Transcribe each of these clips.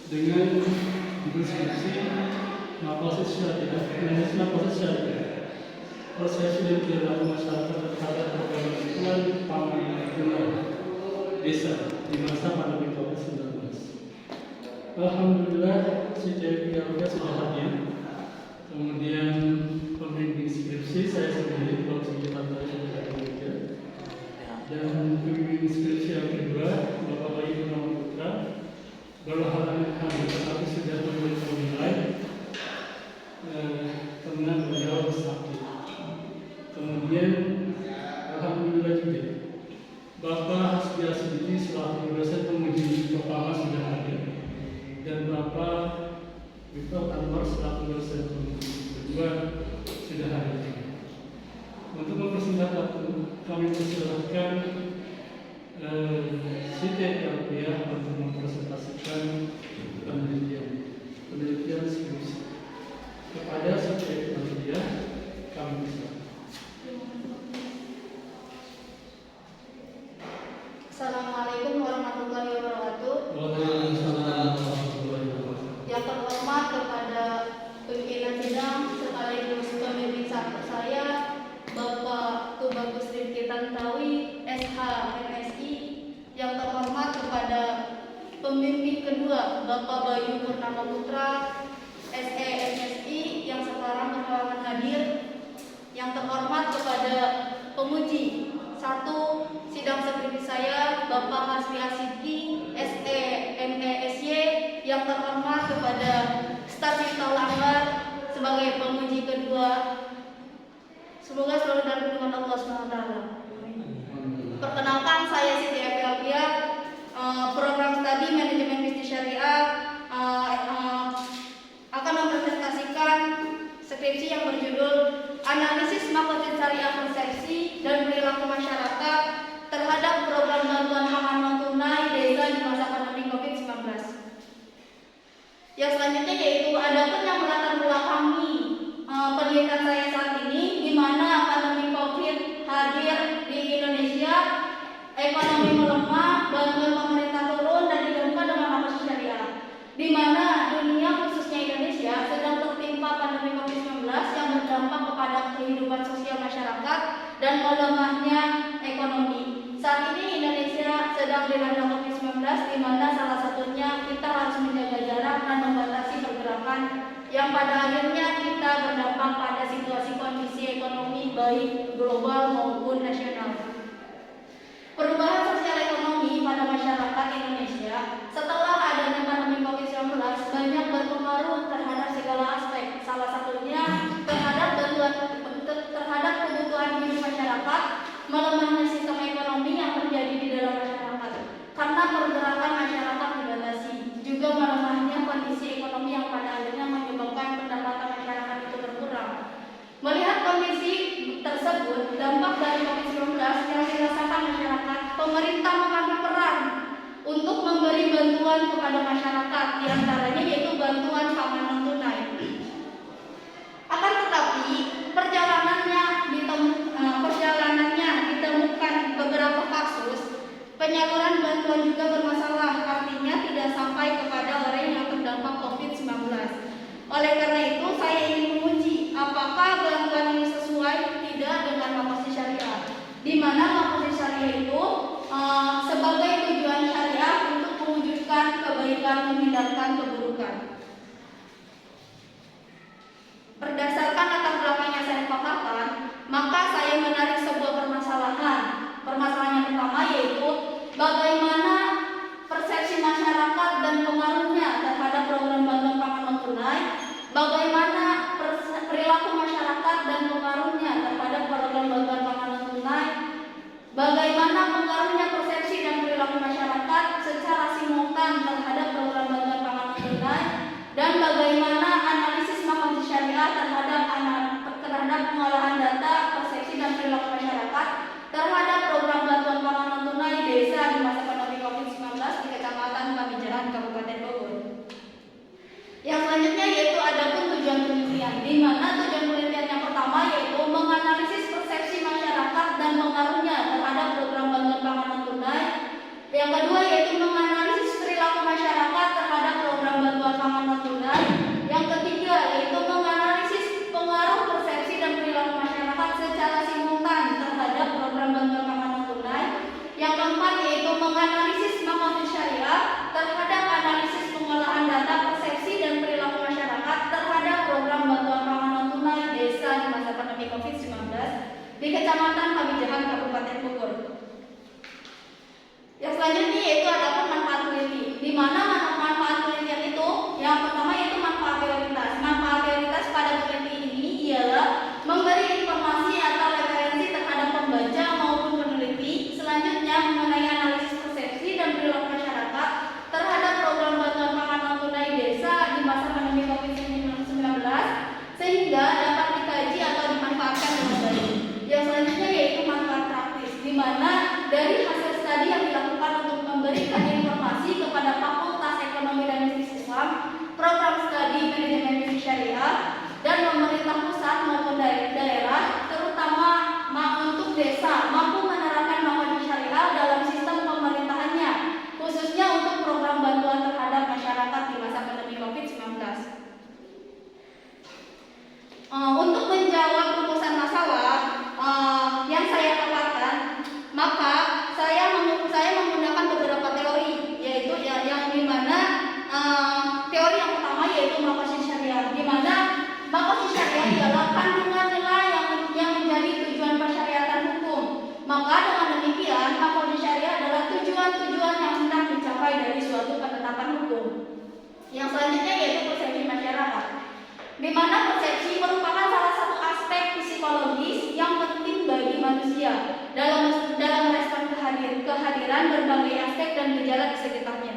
dengan diskusi proses syariah, manajemen proses syariah, persepsi dan perilaku masyarakat terhadap program bantuan pangan tunai desa di masa pandemi COVID-19. Alhamdulillah, CCPLK sudah hadir. Kemudian pembimbing skripsi saya sendiri, Prof. Sigit Antara, dan pembimbing skripsi yang kedua, Bapak Bayu Purnama Putra, berhalangan hadir tetapi sudah memberikan nilai karena beliau sakit. Kemudian alhamdulillah juga Bapak Hasbi Asidiki selaku dosen penguji Propama sudah hadir, dan Bapak Victor Anwar selaku dosen penguji kedua sudah hadir. Untuk mempersingkat waktu, kami persilahkan Siti Elvia untuk mempresentasikan penelitian skripsi. Kepada Siti Elvia, kami persilahkan. Assalamualaikum warahmatullahi wabarakatuh. Waalaikumsalam warahmatullahi wabarakatuh. Yang terhormat kepada pimpinan sidang sekaligus pembimbing saya, Bapak Tubagus Rifki Tantawi, SH MSI. Yang terhormat kepada pembimbing kedua, Bapak Bayu Purnama Putra, SE MSI, yang sekarang berhalangan hadir. Yang terhormat kepada penguji satu sidang skripsi saya, Bapak Hasbi Asidiki, SE MESY. Yang terhormat kepada staf Victor Anwar sebagai penguji kedua. Semoga selalu dalam lindungan Allah SWT. Perkenalkan, saya Siti Elvia, program studi manajemen bisnis syariah, akan mempresentasikan skripsi yang berjudul Analisis Makrotin Syariah Persepsi dan Perilaku Masyarakat terhadap Program Bantuan Pangan Non Tunai Desa di masa pandemi COVID-19. Yang selanjutnya yaitu adapun yang melatar belakangi penelitian saya saat ini, di mana pandemi COVID hadir di Indonesia, ekonomi melemah, bantuan pemerintah turun dan digabungkan dengan makrotin syariah, di mana dunia khususnya Indonesia sedang tertimpa pandemi COVID-19 yang berdampak kepada kehidupan sosial masyarakat dan melemahnya ekonomi. Saat ini Indonesia sedang dilanda COVID-19, di mana salah satunya kita harus menjaga jarak dan membatasi pergerakan yang pada akhirnya kita berdampak pada situasi kondisi ekonomi baik global maupun nasional. Perubahan sosial ekonomi pada masyarakat Indonesia setelah adanya pandemi COVID-19 banyak berpengaruh terhadap segala aspek, salah satunya terhadap kebutuhan hidup masyarakat, melemahnya sistem ekonomi yang terjadi di dalam masyarakat karena pergerakan masyarakat dibatasi, juga melemahnya kondisi ekonomi yang pada akhirnya menyebabkan pendapatan masyarakat itu berkurang. Melihat kondisi tersebut, dampak dari COVID-19 yang dirasakan masyarakat, pemerintah mengambil peran untuk memberi bantuan kepada masyarakat, diantaranya yaitu bantuan pangan non tunai. Akan tetapi perjalanannya ditemukan beberapa kasus penyaluran bantuan juga bermasalah, artinya tidak sampai kepada orang yang terdampak COVID-19. Oleh karena itu saya ingin menguji apakah bantuan ini sesuai tidak dengan makrotin syariah, di mana makrotin syariah itu sebagai tujuan syariah untuk mewujudkan kebaikan, menghindarkan keburukan. Berdasarkan latar belakang yang saya paparkan, maka saya menarik sebuah permasalahan. Permasalahan yang pertama yaitu bagaimana persepsi masyarakat dan pengaruhnya terhadap program bantuan pangan non tunai, bagaimana perilaku masyarakat dan pengaruhnya terhadap program bantuan pangan non tunai, bagaimana pengaruhnya persepsi dan perilaku masyarakat secara simultan terhadap program bantuan pangan non tunai, dan bagaimana analisis makrotin syariah terhadap pengolahan data, persepsi dan perilaku masyarakat terhadap program bantuan pangan non tunai desa di masa pandemi COVID-19 di Kecamatan Pamijahan, Kabupaten Bogor. Yang selanjutnya yaitu adapun tujuan penelitian, di mana tujuan penelitian yang pertama yaitu menganalisis persepsi masyarakat dan pengaruhnya terhadap program bantuan pangan non tunai. Yang kedua yaitu menganalisis perilaku masyarakat terhadap program menganalisis makrosis syariah terhadap analisis pengolahan data persepsi dan perilaku masyarakat terhadap program bantuan pangan non tunai desa di masa pandemi COVID-19 di Kecamatan Pamijahan, Kabupaten Bogor. Yang selanjutnya yaitu ada manfaat peneliti, di mana manfaat penelitian itu yang pertama yaitu manfaat prioritas. Manfaat prioritas pada peneliti ini ialah memberi informasi atau referensi terhadap pembaca maupun peneliti. Selanjutnya mengenai analisis persepsi dan perilaku masyarakat terhadap program bantuan pangan non tunai desa di masa pandemi COVID-19 sehingga dapat dikaji atau dimanfaatkan dengan baik. Yang selanjutnya yaitu manfaat praktis, di mana dari hasil studi yang dilakukan untuk memberikan informasi kepada Fakultas Ekonomi dan Bisnis Islam, program studi manajemen bisnis syariah, dan pemerintah pusat maupun daerah, terutama untuk desa mampu menerapkan makrosis syariah dalam sistem pemerintahannya, khususnya untuk program bantuan terhadap masyarakat di masa pandemi COVID-19. Untuk menjawab rumusan masalah yang saya dapatkan, maka saya menggunakan beberapa teori, yaitu yang dimana teori yang pertama yaitu makrosis syariah, di mana makrosis syariah adalah kandungan nilai yang menjadi tujuan persyariatan hukum. Maka dengan demikian makrosis syariah adalah tujuan-tujuan yang hendak dicapai dari suatu penetapan hukum. Yang selanjutnya yaitu persepsi masyarakat, di mana persepsi merupakan salah satu aspek psikologis yang penting bagi manusia dalam respon kehadiran berbagai aspek dan gejala di sekitarnya.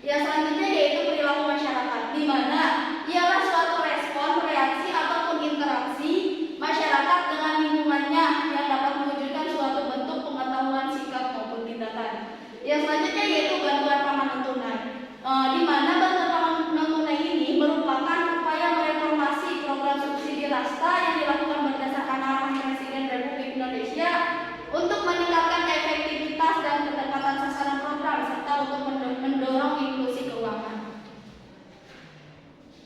Yang selanjutnya yaitu perilaku masyarakat, di mana ialah suatu respon, reaksi ataupun interaksi masyarakat dengan lingkungannya yang dapat mewujudkan suatu bentuk pengetahuan, sikap maupun tindakan. Yang selanjutnya yaitu bantuan pangan non tunai, di mana bantuan pangan non tunai ini merupakan upaya mereformasi program subsidi rasta yang dilakukan berdasarkan arahan Presiden Republik Indonesia untuk meningkatkan efektivitas dan ketepatan sasaran program serta untuk mendorong inklusi keuangan.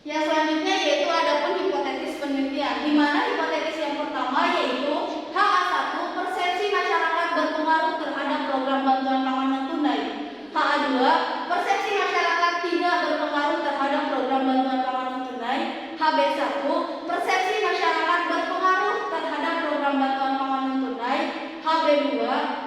Yang selanjutnya yaitu adapun hipotesis penelitian, di mana hipotesis yang pertama yaitu HA1 persepsi masyarakat berpengaruh terhadap program bantuan pangan non tunai. HA2 persepsi masyarakat tidak berpengaruh terhadap program bantuan pangan non tunai. HB1 persepsi masyarakat berpengaruh terhadap program bantuan pangan non tunai. HB2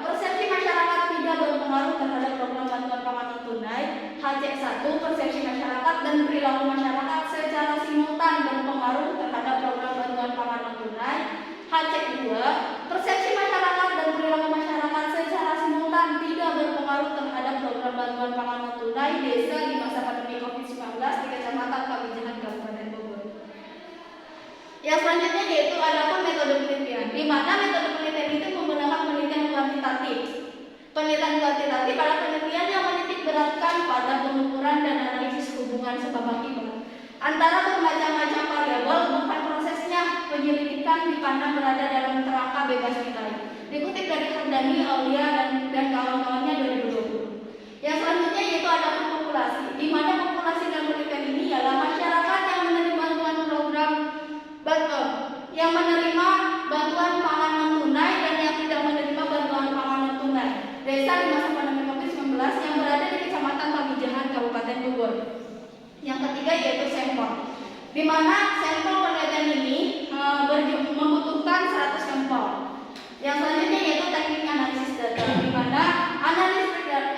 persepsi masyarakat tidak berpengaruh terhadap program bantuan pangan non tunai. HC1 persepsi masyarakat dan perilaku masyarakat secara simultan berpengaruh terhadap program bantuan pangan non tunai. HC2 persepsi masyarakat dan perilaku masyarakat secara simultan tidak berpengaruh terhadap program bantuan pangan non tunai desa di masa pandemi COVID-19 di Kecamatan Pamijahan, Kabupaten Bogor. Yang selanjutnya yaitu adapun metode penelitian, di mana metode penelitian itu menggunakan penelitian kuantitatif. Penelitian kuantitatif adalah penelitian yang menitik beratkan pada pengukuran dan analisis hubungan sebab akibat antara bermacam-macam variabel, bukan prosesnya. Penyelidikan dipandang berada dalam kerangka bebas nilai. Dikutip dari Hardani, Aulia dan kawan-kawannya 2020. Yang selanjutnya yaitu adapun populasi, di mana populasi dalam penelitian ini adalah masyarakat yang menerima bantuan program yang menerima bantuan pangan non tunai dan yang tidak menerima bantuan pangan non tunai desa di masa pandemi COVID-19 yang berada di Kecamatan Pamijahan, Kabupaten Bogor. Yang ketiga yaitu sampel, di mana sampel penelitian ini membutuhkan 100 sampel. Yang selanjutnya yaitu teknik analisis data, di mana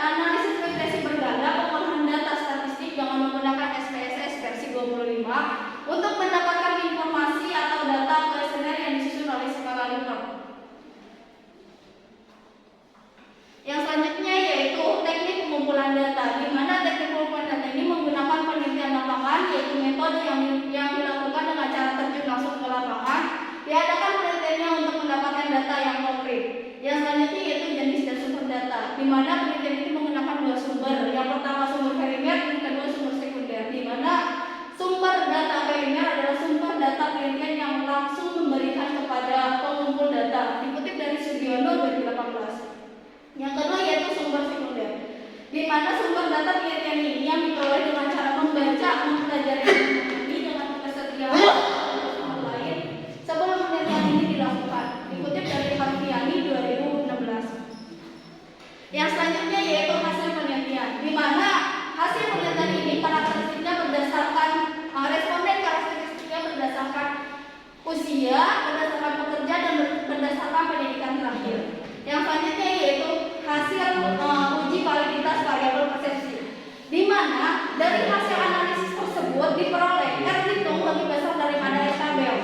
analisis regresi berganda pengolahan data statistik dengan menggunakan SPSS versi 25 untuk mendapatkan informasi atau data kuesioner yang disusun oleh skala Likert. Yang selanjutnya yaitu teknik pengumpulan data, di mana teknik pengumpulan data ini menggunakan penelitian lapangan, yaitu metode yang dilakukan dengan cara terjun langsung ke lapangan. Diadakan penelitiannya untuk mendapatkan data yang konkret. Yang selanjutnya yaitu jenis dan sumber data, di mana penelitian ini menggunakan dua sumber. Yang pertama sumber primer, yang kedua sumber sekunder, di mana sumber data primer adalah sumber data penelitian yang langsung memberikan kepada pengumpul data. Dikutip dari Sugiono 2018. Yang kedua yaitu sumber sekunder, di mana sumber data penelitian ini yang diperoleh dengan cara membaca, mempelajari ini dengan kesetiaan lain sebelum penelitian ini dilakukan. Dikutip dari Harfiani 2016. Yang selanjutnya yaitu di mana hasil penelitian ini karakteristiknya berdasarkan responden karakteristiknya berdasarkan usia, berdasarkan pekerja, dan berdasarkan pendidikan terakhir. Yang selanjutnya yaitu hasil uji validitas variabel persepsi, di mana dari hasil analisis tersebut diperoleh R hitung lebih besar daripada R tabel.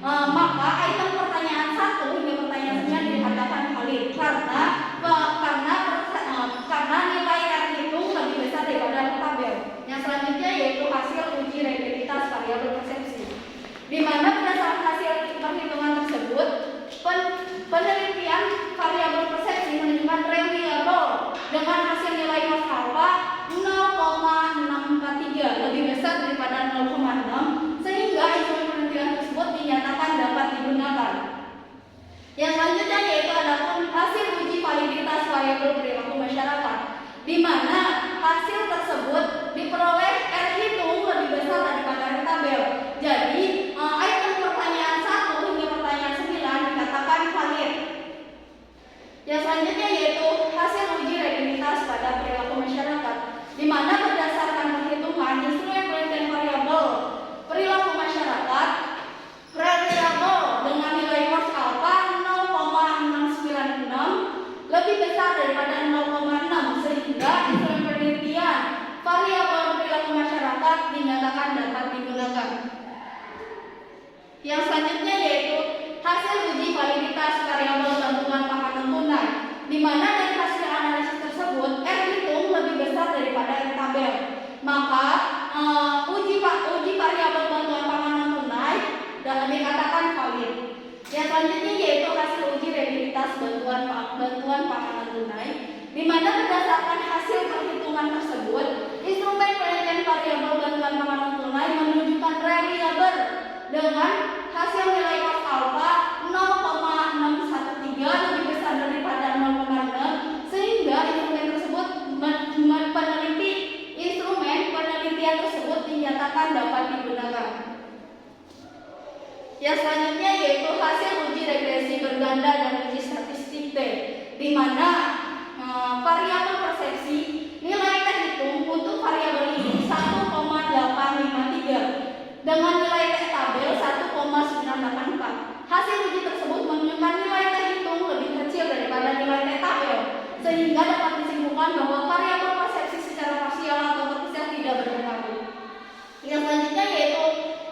Maka item pertanyaan 1 hingga pertanyaan 9 dikatakan valid karena nilai R hitung lebih besar daripada R tabel. Yang selanjutnya yaitu hasil uji reliabilitas variabel persepsi, di mana berdasarkan hasil perhitungan tersebut penelitian variabel persepsi menunjukkan reliable dengan hasil nilai cos alpha 0,643 lebih besar daripada 0,6, sehingga instrumen penelitian tersebut dinyatakan dapat digunakan. Yang selanjutnya yaitu adapun hasil uji validitas variabel perilaku masyarakat, di mana hasil tersebut diperoleh R hitung lebih besar daripada R tabel. Jadi item pertanyaan 1 hingga pertanyaan 9 dikatakan valid. Yang selanjutnya yaitu hasil uji reliabilitas pada perilaku masyarakat, di mana berdasarkan perhitungan instrumen penelitian variabel perilaku masyarakat reliable dengan nilai cos alpha 0,696 lebih besar daripada 0,6, sehingga instrumen penelitian variabel perilaku masyarakat dinyatakan dapat digunakan. Yang selanjutnya yaitu hasil uji validitas variabel bantuan pangan tunai, di mana dari hasil analisis tersebut R hitung lebih besar daripada R tabel. Maka uji variabel bantuan pangan tunai dapat dikatakan valid. Yang selanjutnya yaitu hasil uji reliabilitas bantuan pangan tunai, di mana berdasarkan hasil perhitungan tersebut instrumen penelitian variabel bantuan pangan tunai menunjukkan reliable dengan hasil nilai cos alpha 0,613 lebih besar daripada 0,6, sehingga instrumen tersebut penelitian tersebut dinyatakan dapat digunakan. Yang selanjutnya yaitu hasil uji regresi berganda dan uji statistik T, di mana variabel persepsi nilai T hitung untuk variabel ini 1,853 dengan nilai T tabel 1,984. Hasil uji tersebut menunjukkan nilai T hitung lebih kecil daripada nilai T tabel, sehingga dapat disimpulkan bahwa variabel persepsi secara parsial atau terpisah tidak berpengaruh. Yang selanjutnya yaitu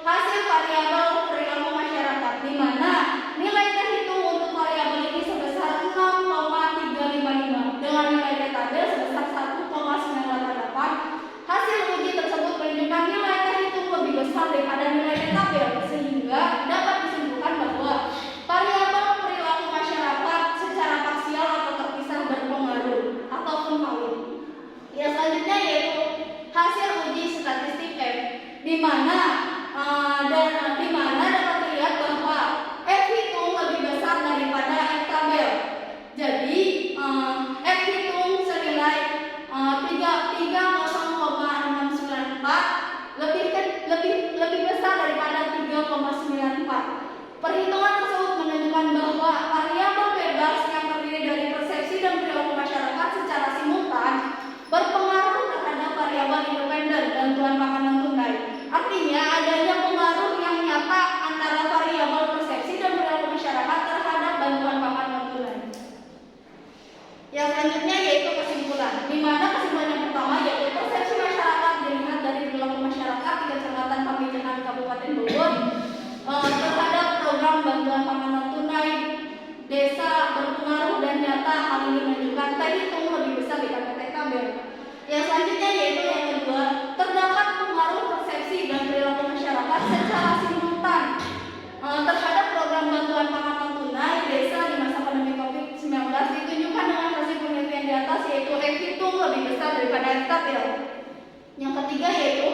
hasil variabel perilaku masyarakat, di mana nilai T hitung untuk variabel ini sebesar 0,355 dengan nilai T tabel sebesar 1,988. Hasil uji tersebut menunjukkan nilai T hitung lebih besar daripada nilai T tabel, sehingga dapat disimpulkan bahwa variabel perilaku masyarakat secara parsial atau terpisah berpengaruh ataupun valid. Yang selanjutnya yaitu hasil uji statistik F, di mana dapat dilihat bahwa F hitung lebih besar daripada F tabel. Jadi F hitung senilai 30,694 lebih besar daripada 3,94. Perhitungan tersebut menunjukkan bahwa variabel bebas yang terdiri dari persepsi dan perilaku masyarakat secara simultan berpengaruh terhadap variabel independen bantuan makanan tunai. Artinya adanya pengaruh yang nyata antara variabel persepsi dan perilaku masyarakat terhadap bantuan makanan tunai. Yang selanjutnya yaitu kesimpulan, di mana kesimpulan yang pertama yaitu persepsi masyarakat dilihat dari perilaku masyarakat di Kecamatan Pamijahan Kabupaten Bogor terhadap program bantuan makanan tunai desa berpengaruh dan nyata. Hal ini menunjukkan T hitung lebih besar daripada T tabel. Yang selanjutnya yaitu yang kedua, terdapat pengaruh persepsi dan perilaku masyarakat secara simultan terhadap program bantuan makanan tunai desa di masa pandemi COVID-19 ditunjukkan dengan hasil penelitian di atas, yaitu F hitung lebih besar daripada F tabel. Yang ketiga yaitu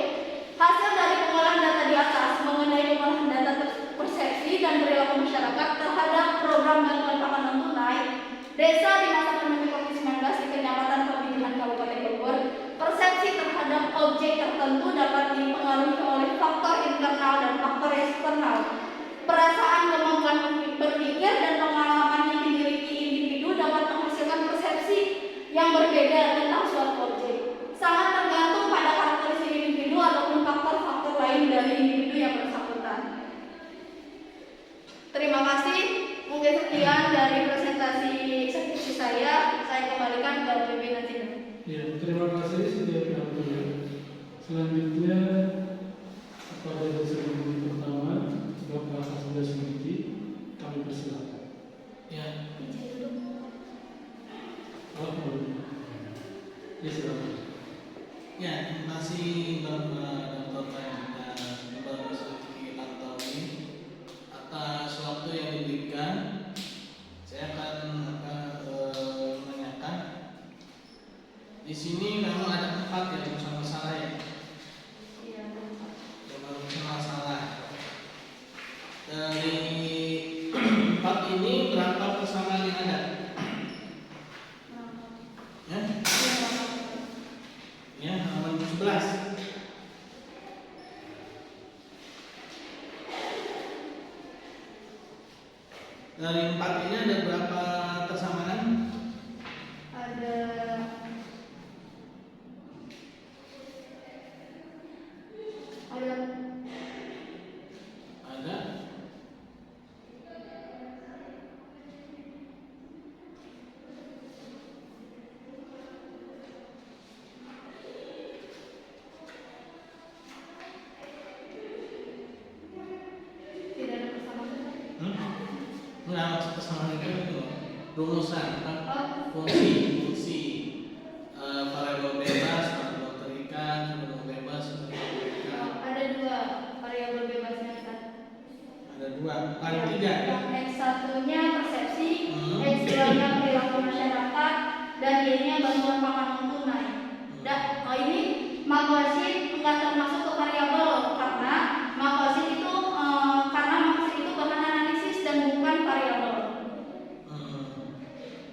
hasil dari pengolahan data di atas mengenai pengolahan data persepsi dan perilaku masyarakat terhadap program bantuan makanan tunai desa di masa pandemi COVID-19 di Kecamatan Pamijahan Kabupaten Bogor. Persepsi terhadap objek tertentu dapat dipengaruhi oleh faktor internal dan faktor eksternal. Perasaan, kemampuan berpikir, dan pengalaman yang dimiliki individu dapat menghasilkan persepsi yang berbeda tentang suatu objek. sangat tergantung pada karakteristik individu ataupun faktor-faktor lain dari individu yang bersangkutan. Terima kasih. Mungkin sekian dari presentasi skripsi saya. Saya kembalikan ke pimpinan sidang. Ya, terima kasih setiap pihak. Selanjutnya pada dosen pertama, Bapak Hasbula Sumiti, kami persilakan. Ya, Ya, silakan. ya, terima kasih Bapak Dr. Bapak Siti Tantowi atas waktu yang diberikan. Saya akan menanyakan. Di sini memang ada 4 yang masalah ya. Yang masalah. Dari 4 ini berapa persamaan yang ada? Ya? Ya, halaman 17. Dari 4 ini ada berapa persamaan? Ada Ada. tidak ada persamaan. Enggak, maksud persamaan itu rumusan fungsi variabel bebas, variabel terikat, variabel bebas, variabel terikat. Ada 2 variabel bebasnya kan. Ada 2, bukan 3. Yang X1-nya persepsi, X2-nya perilaku masyarakat, dan Y-nya bantuan pangan non tunai. Ini makosid enggak termasuk ke variabel loh, karena makosid itu bahan analisis dan bukan variabel.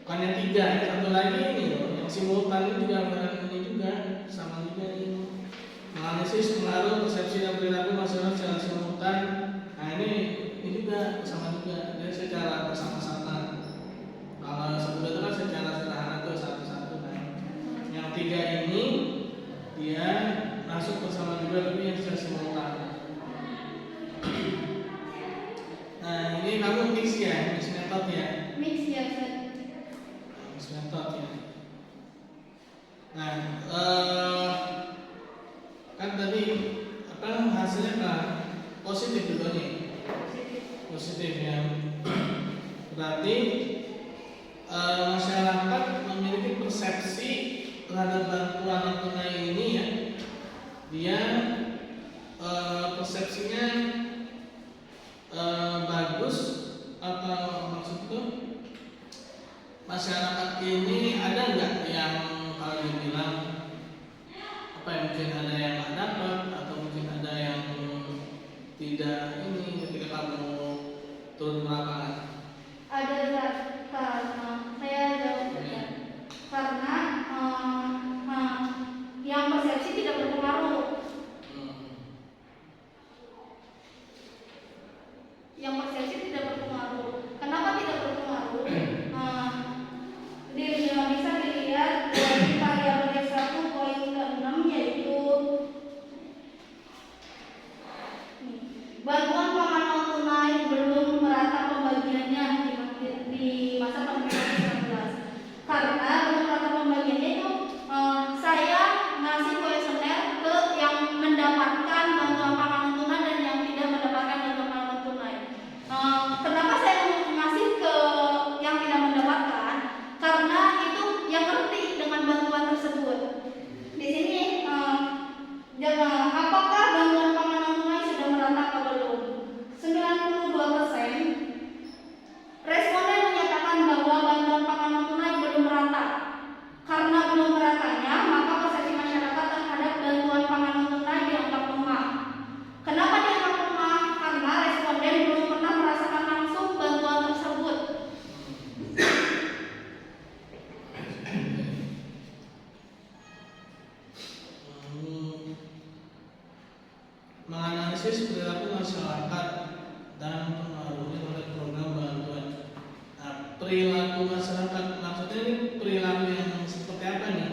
Bukan yang 3, satu lagi ini loh, yang simultan ini juga ini juga sama juga ini. Menganalisis pengaruh persepsi dan perilaku masyarakat secara simultan. Nah ini juga sama juga, jadi secara bersama-sama. Kalau sebelumnya itu kan secara sederhana tuh satu-satu kan. Yang 3 ini dia masuk bersama juga tapi yang secara simultan. Nah ini kamu mix ya, mix method ya. Mix ya, Ustaz. Mix method ya. Nah kan tadi apa hasilnya kan positif juga nih. Positif ya. Berarti masyarakat memiliki persepsi terhadap bantuan non tunai ini ya. Dia persepsinya bagus atau maksudku masyarakat ini ada nggak yang kalau dibilang apa ya, mungkin ada yang nggak dapat atau mungkin ada yang tidak ini ketika kamu turun ke lapangan? Ada karena saya jawab ya. Karena yang persepsi tidak berpengaruh. Yang persepsi tidak berpengaruh. Kenapa tidak berpengaruh? Bisa dilihat dari variabel X1 poin ke-6 yaitu bantuan pangan non tunai belum merata pembagiannya di masa pandemi 19. Karena belum merata pembagiannya itu saya ngasih kuesioner ke yang mendapatkan bantuan pangan non tunai dan yang tidak mendapatkan bantuan pangan non tunai. Kenapa saya ngasih ke yang tidak mendapatkan? Karena itu yang ngerti dengan bantuan tersebut. Di sini apakah bantuan pangan non tunai sudah merata atau belum? 92% responden menyatakan bahwa bantuan pangan non tunai belum merata. Karena belum meratanya, maka persepsi masyarakat terhadap bantuan pangan non tunai dianggap lemah. Kenapa dianggap lemah? Karena responden belum pernah merasakan langsung bantuan tersebut. Menganalisis perilaku masyarakat dan pengaruhnya oleh program bantuan. Nah, perilaku masyarakat maksudnya ini perilaku yang seperti apa nih?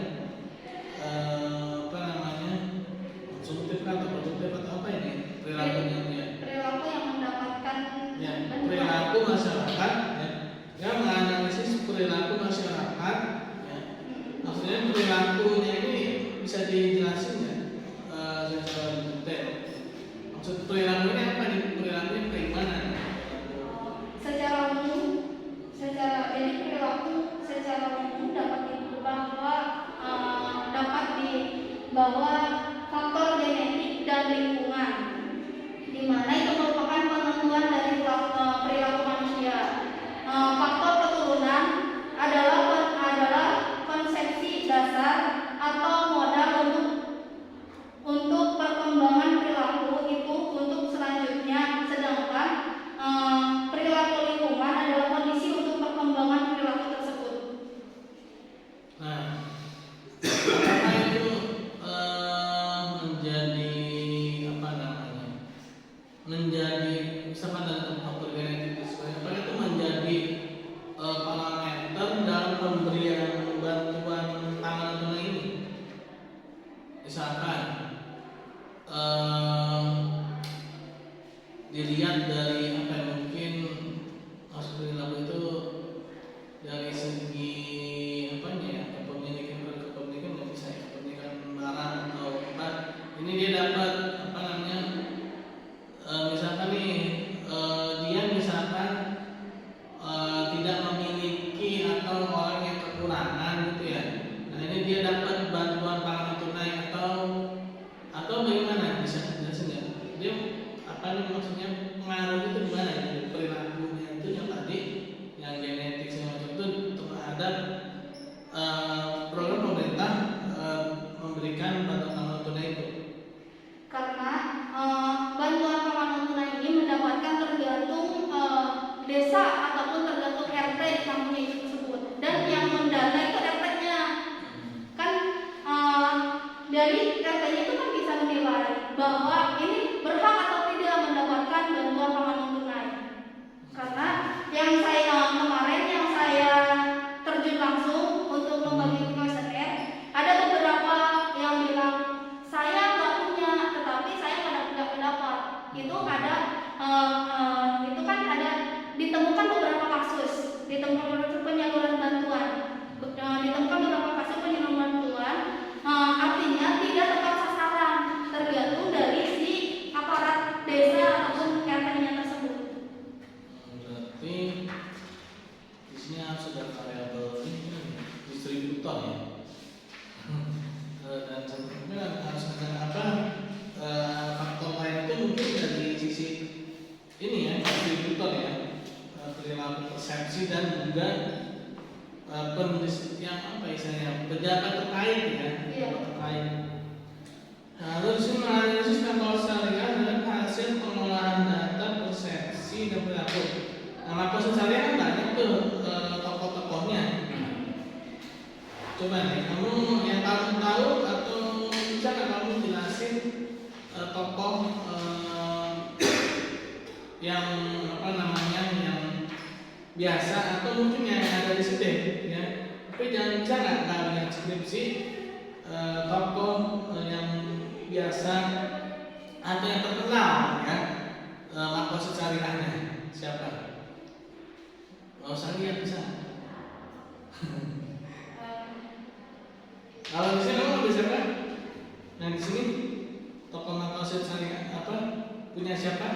perilakunya ini bisa dijelasin nggak secara detail? Maksud perilaku ini apa nih? Perilakunya kayak gimana? Secara umum, jadi perilaku secara umum dapat dibawa faktor genetik dan lingkungan, di mana itu merupakan penentuan dari perilaku manusia. Faktor keturunan adalah konsepsi dasar atau modal untuk perkembangan perilaku itu untuk selanjutnya, sedangkan perilaku lingkungan adalah kondisi untuk perkembangan perilaku tersebut. Nah, apakah itu menjadi apa namanya? Menjadi misalkan dalam faktor genetik apakah itu menjadi parameter dalam pemberian bantuan pangan tunai ini? Misalkan dilihat dari apa yang mungkin maksud perilaku itu dari segi apanya ya, kepemilikan nggak bisa ya, kepemilikan barang atau apa, ini dia dapat apa namanya, misalkan nih dia misalkan tidak memiliki atau orang yang kekurangan gitu ya, nah ini dia dapat bantuan pangan tunai atau bagaimana, bisa jelasin nggak? Dia apa nih maksudnya, pengaruh itu gimana ya, perilakunya itu yang tadi yang genetik semacam itu terhadap program pemerintah memberikan bantuan pangan tunai itu. Karena bantuan pangan tunai ini mendapatkan tergantung desa ataupun tergantung RT di kampung itu tersebut, dan yang mendana itu RT-nya kan. Dari RT-nya itu kan bisa menilai bahwa ini berhak atau tidak mendapatkan bantuan pangan tunai. Karena yang saya terjun langsung untuk membagi KSR, ada beberapa yang bilang saya nggak punya, tetapi saya nggak mendapat. Itu ada itu kan ada ditemukan beberapa kasus, ditemukan penyaluran bantuan, ditemukan beberapa kasus penyaluran bantuan, artinya tidak tepat sasaran, tergantung dari si aparat desa ataupun RT-nya tersebut. Berarti di sini harus ada variabel distributor ya. Dan sebenarnya harus ada apa, faktor lain itu mungkin dari sisi ini ya, distributor ya, perilaku persepsi dan juga yang apa istilahnya, pejabat terkait ya, pejabat terkait. Harus menganalisis kausalitas dan hasil pengolahan data persepsi dan perilaku. Nah, kausalitas kan banyak tuh tokoh-tokohnya. Coba nih, kamu yang kamu tahu atau bisa nggak kamu jelasin tokoh yang apa namanya, yang biasa atau mungkin yang ada di sini ya, tapi jangan bisa nggak dengan skripsi tokoh yang biasa atau yang terkenal ya, maksud syariahnya siapa? Nggak usah lihat, bisa. Kalau di sini kamu ambil siapa? Nah di sini tokoh makosid syariah apa, punya siapa?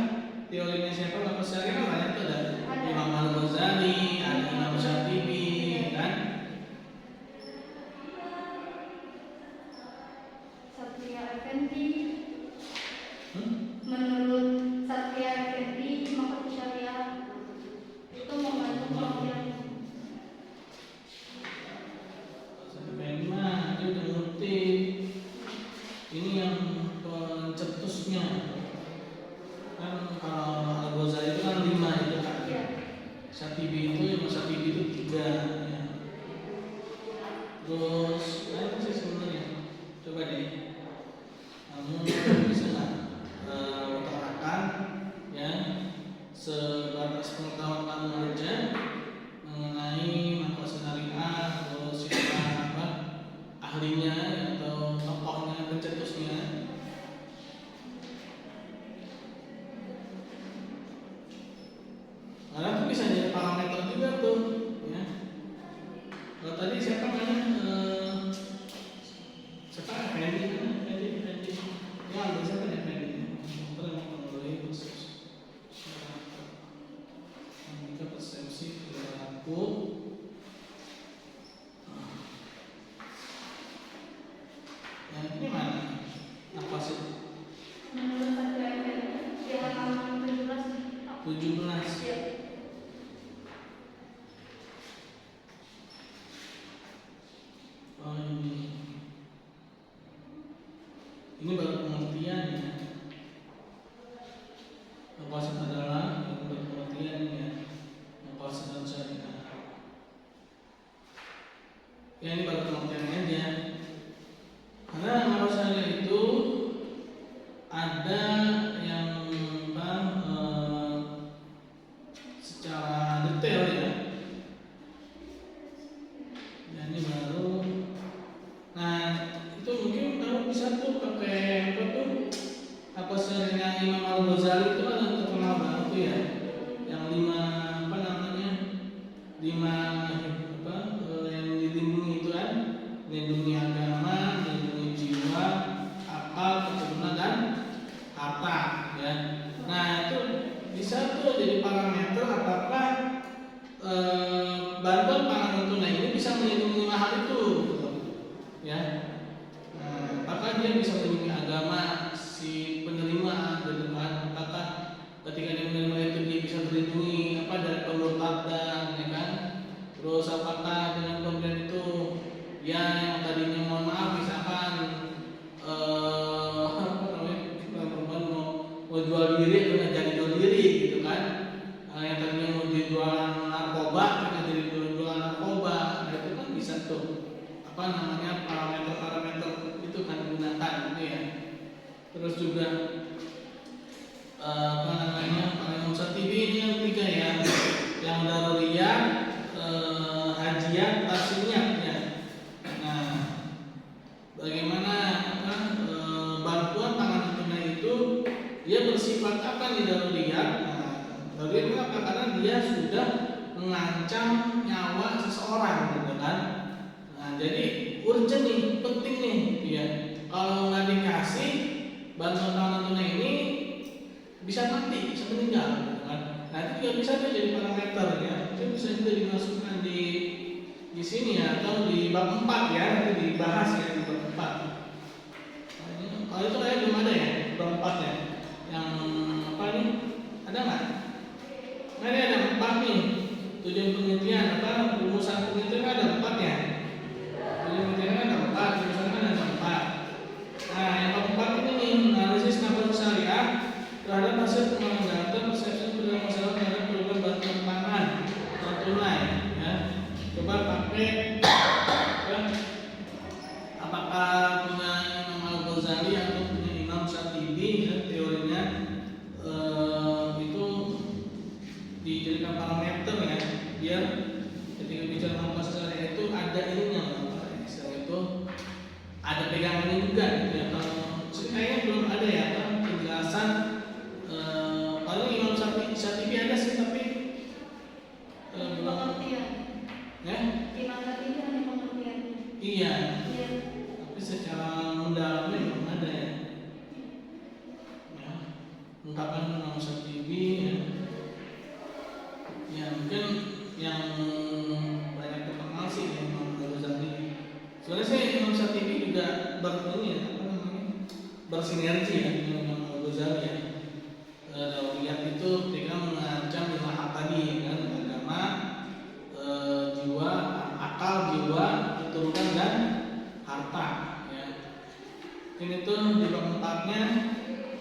Teorinya siapa? Makosid syariah kan banyak tuh, ada Imam Al-Ghazali, ada Imam Syatibi, kan? Satria Effendi. Menurut Satria Effendi, makosid syariah itu membantu kelompok. Memang dia udah ngerti ini yang pencetusnya kan. Kalau Al-Ghazali itu kan 5 itu kan, Syatibi itu Syatibi itu 3 ya. Terus apa sih sebenarnya, coba deh kamu bisa nggak utarakan ya sebatas pengetahuan kamu aja mengenai makosid syariah, terus siapa ahlinya atau tokohnya, pencetusnya. Karena itu bisa jadi parameter juga tuh ya. Kalau tadi siapa namanya ambil siapa nih ini? Dokter yang mempengaruhi persepsi masyarakat. Jika persepsi perilaku yang ini mana? Apa sih? Menurut KPM di halaman 17. 17. Ya. Oh ini baru pengertian ya. Maqasid adalah yang berpengertian ya. Maqasid dan syariah. Ya ini baru pengertiannya aja. Karena maqasid syariah itu ada yang secara detail ya. Ya ini baru. Nah itu mungkin kamu bisa tuh pakai apa seringnya Imam Al-Ghazali itu kan terkenal banget tuh ya, yang 5 yang dilindungi itu kan, melindungi agama, melindungi jiwa, akal, keturunan dan harta ya. Nah itu bisa tuh jadi parameter apakah bantuan pangan tunai ini bisa melindungi 5 hal itu gitu. Ya. Nah, apakah dia bisa melindungi agama si penerima gitu kan? Apakah ketika dia menerima itu dia bisa melindungi dari pemurtadan ya kan? Terus apakah dengan pemberian itu yang tadinya mohon maaf misalkan perempuan mau jual diri dengan jadi jual diri gitu kan? Yang tadinya mau dijual narkoba dengan jadi jual narkoba, nah, itu kan bisa tuh parameter itu kan digunakan gitu ya. Terus juga Imam Syatibi ini yang 3 ya, yang daruriyah, hajiat, tasniah ya. Nah, bagaimana bantuan pangan tunai itu dia bersifat apa nih daruriyah? Nah, daruriyah itu apa? Karena dia sudah mengancam nyawa seseorang gitu kan. Nah, jadi urgent nih, penting nih ya. Kalau nggak dikasih bantuan pangan tunai ini bisa mati, bisa meninggal gitu kan. Nah itu juga bisa tuh jadi parameter ya. Itu bisa juga dimasukkan di sini ya, atau di bab 4 ya, nanti dibahas ya di bab 4. Kalau itu kayak belum ada ya, bab 4 ya. Yang apa nih? Ada nggak? Nah ini ada 4 nih. Tujuan penelitian rumusan penelitian ada 4 ya. Tujuan penelitian ada 4, rumusan ada 4. Nah yang bab 4 ini nih, analisis nafas syariah terhadap hasil pengamatan persepsi perilaku masyarakat terhadap program bantuan pangan non tunai ya. Coba pakai apakah punya Imam Al-Ghazali atau punya Imam Syatibi ya, teorinya itu dijadikan parameter ya, biar ketika bicara nafas syariah itu ada ininya istilah itu ada pegangannya juga gitu ya. Kalau kayaknya belum ada ya penjelasan. Paling Imam Syatibi ada sih tapi belum Pengertian. ya. Imam Syatibi hanya pengertian. Iya. Iya. Tapi secara mendalamnya belum ada ya. Ya. Ungkapan Imam Syatibi ya. Ya mungkin yang banyak terkenal sih ya, Imam Al-Ghazali. Soalnya saya Imam Syatibi juga bersinergi ya dengan Imam Al-Ghazali ya. Daruriyah itu ketika mengancam 5 hal tadi kan, agama, jiwa, akal, jiwa, keturunan dan harta ya. Ini tuh di bab 4-nya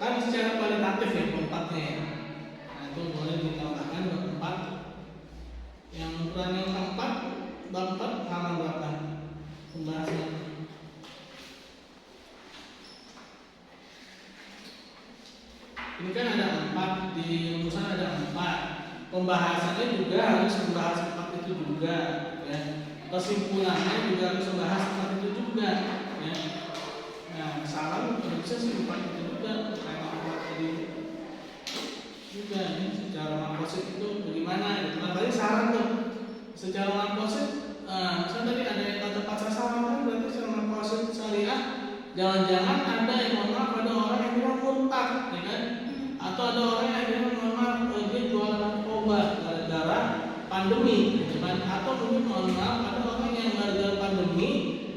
kan secara kualitatif ya bab 4-nya ya. Nah itu boleh ditambahkan bab 4. Yang ukuran yang keempat bab 4 halaman berapa? Pembahasan ini kan ada 4, di rumusan ada 4. Pembahasannya juga harus membahas 4 itu juga ya. Kesimpulannya juga harus membahas 4 itu juga ya. Nah, saran bisa sih 4 itu juga kayak 4 tadi juga ya. Secara maqasid itu bagaimana gitu. Nah, tadi saran tuh secara maqasid misalnya tadi ada yang kata sasaran kan berarti secara maqasid syariah jangan-jangan ada yang mohon maaf ada orang yang perompak, ya kan? Atau ada orang yang akhirnya mohon maaf dia jual narkoba gara-gara pandemi, gitu kan? Atau mungkin mohon maaf ada orang yang gara-gara pandemi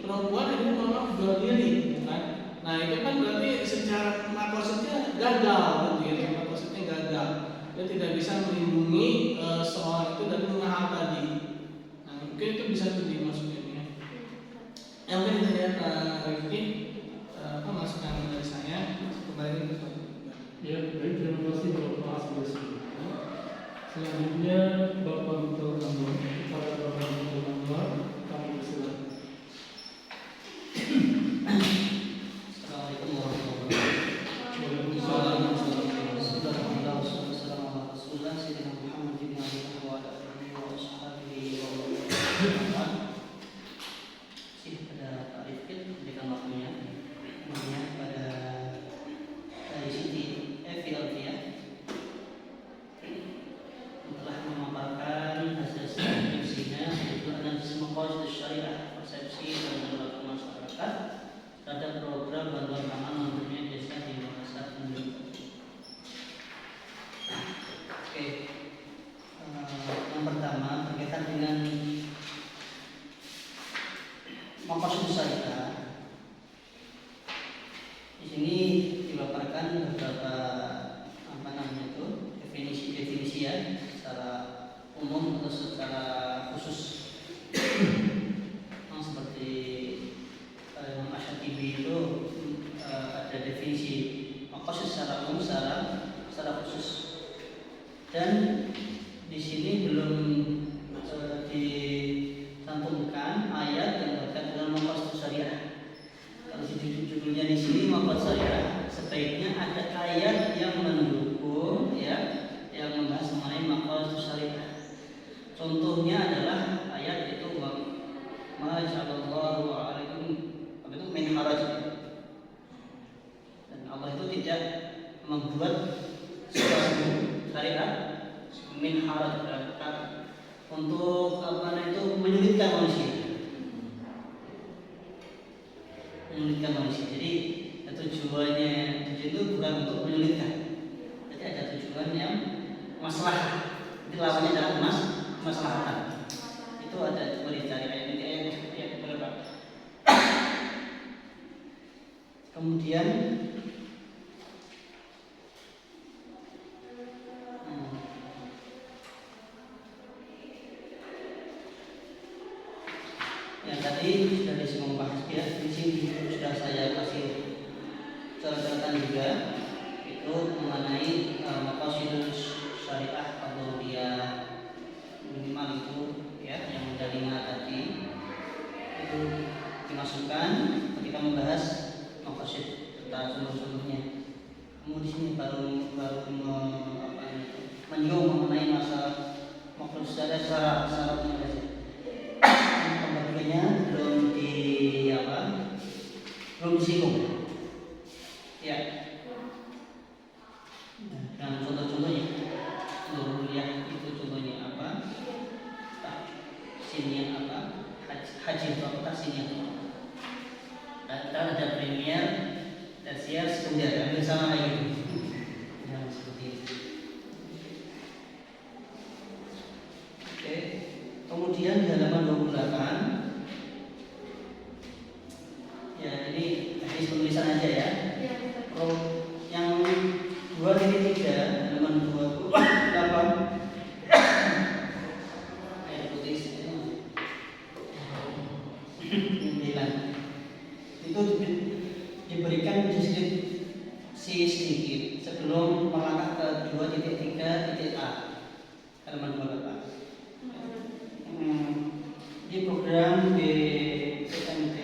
perempuan akhirnya mohon maaf jual diri, gitu kan? Nah itu kan berarti secara maksudnya gagal, gitu ya, maksudnya gagal. Dia tidak bisa melindungi seorang itu dari dua hal tadi. Nah mungkin itu bisa dimasukin ya. Yang mungkin saya Rifki apa masukan dari saya kembali ke Ya, baik, terima kasih Bapak Asbes. Selanjutnya Bapak Mutul Anwar, kepada Bapak Mutul Anwar, kami persilakan. Assalamualaikum warahmatullahi wabarakatuh. Telah memaparkan hasil skripsinya yaitu analisis maqasid syariah, persepsi dan perilaku masyarakat terhadap program bantuan pangan non-tunai desa di masa pendidikan. Oke, yang pertama berkaitan dengan maqasid syariah. Di sini dipaparkan beberapa definisi ya, secara umum atau secara khusus. Seperti Imam Asy-Syatibi itu ada definisi maqasid secara umum, secara khusus. Dan di sini belum dicantumkan ayat yang berkaitan dengan maqasid syariah. Kalau judulnya di sini maqasid syariah, sebaiknya ada ayat yang mendukung ya, yang membahas mengenai maqasid syariah. Contohnya adalah ayat itu ma ja'alallahu 'alaikum min haraj. Dan Allah itu tidak membuat sesuatu syariat min haraj untuk itu menyulitkan manusia. Jadi tujuannya itu bukan untuk menyulitkan. Jadi ada tujuan yang maslahat. Jadi lawannya adalah maslahatan. Itu ada dicari ayat berapa? Kemudian yang tadi sudah disinggung Pak ya, di sini sudah saya kasih catatan juga itu mengenai maqasid syariah atau dia minimal itu ya yang dari tadi itu dimasukkan ketika membahas maqasid serta sumber-sumbernya. Kemudian di sini baru menyinggung mengenai masalah maqasid syariah secara umum saja. Pembagiannya belum disinggung ya. Dan contoh-contohnya ya itu contohnya apa, sini apa, haji atau apa sini apa. Dan kita ada premier, tersier, sekunder, hampir sama kayak gitu. Nah, seperti itu. Oke. Kemudian di halaman 28 ya, ini teknis penulisan aja ya. Yang 2.3 halaman 28 air putih itu diberikan sedikit sebelum melangkah ke 2.3.a halaman 28. Di program BPNT,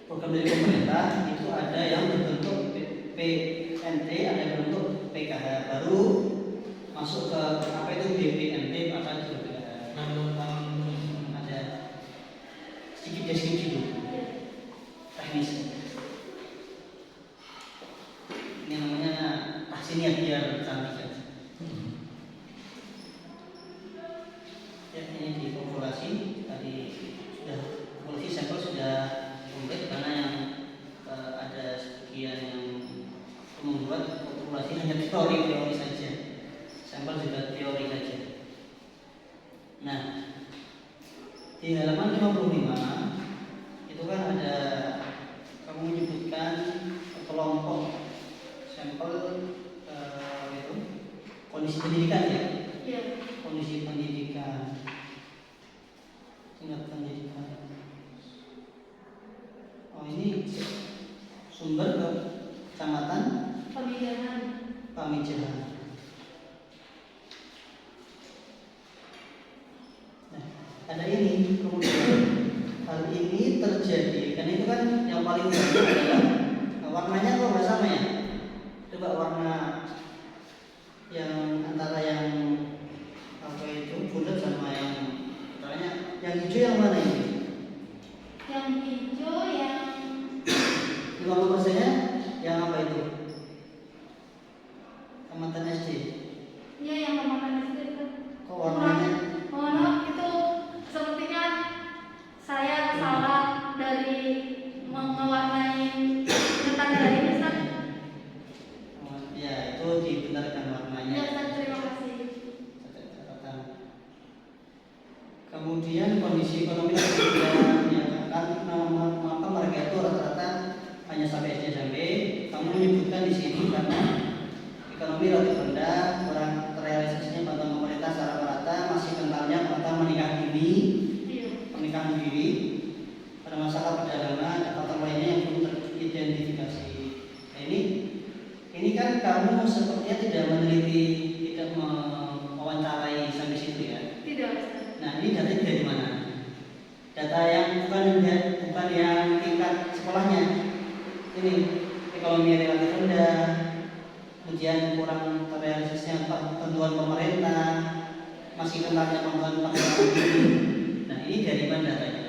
program dari pemerintah itu ada yang berbentuk PNT, ada yang berbentuk PKH, baru masuk ke apa itu BPNT, apa itu PKH. Ada sedikit deskripsi dulu teknis. Ini namanya tahsiniah biar cantik aja. Ya, ini di populasi tadi sudah populasi sampel sudah komplit karena yang Sumber Kecamatan Pamijahan. Nah, ada ini kemudian hal ini terjadi karena itu kan yang paling penting adalah warnanya kok nggak sama ya. Coba warna yang antara yang apa itu bulat sama yang katanya yang hijau yang mana ini? Yang hijau yang 50%-nya yang apa itu? Kecamatan SD. iya yang kemarin itu. Kok warnanya? Mohon maaf itu sepertinya saya salah dari mewarnai tanda ini Ustaz. Ya itu dibenarkan warnanya. Ya Ustaz, terima kasih. Catatan. Kemudian kondisi ekonomi yang dinyatakan maka mereka itu rata-rata hanya sampai SD SMP. Kamu menyebutkan di sini karena ekonomi relatif rendah, kurang terrealisasinya bantuan pemerintah secara merata, masih kentalnya tentang pernikahan dini pada masalah perjalanan atau faktor lainnya yang belum teridentifikasi. Nah, ini kan kamu sepertinya tidak meneliti, tidak mewawancarai sampai situ ya? Tidak Ustaz. Nah, ini data dari mana? Data yang bukan yang tingkat sekolahnya. Ini ekonomi relatif rendah, kemudian kurang terrealisasinya bantuan pemerintah, masih kentalnya bantuan pemerintah. Nah, ini dari mana datanya?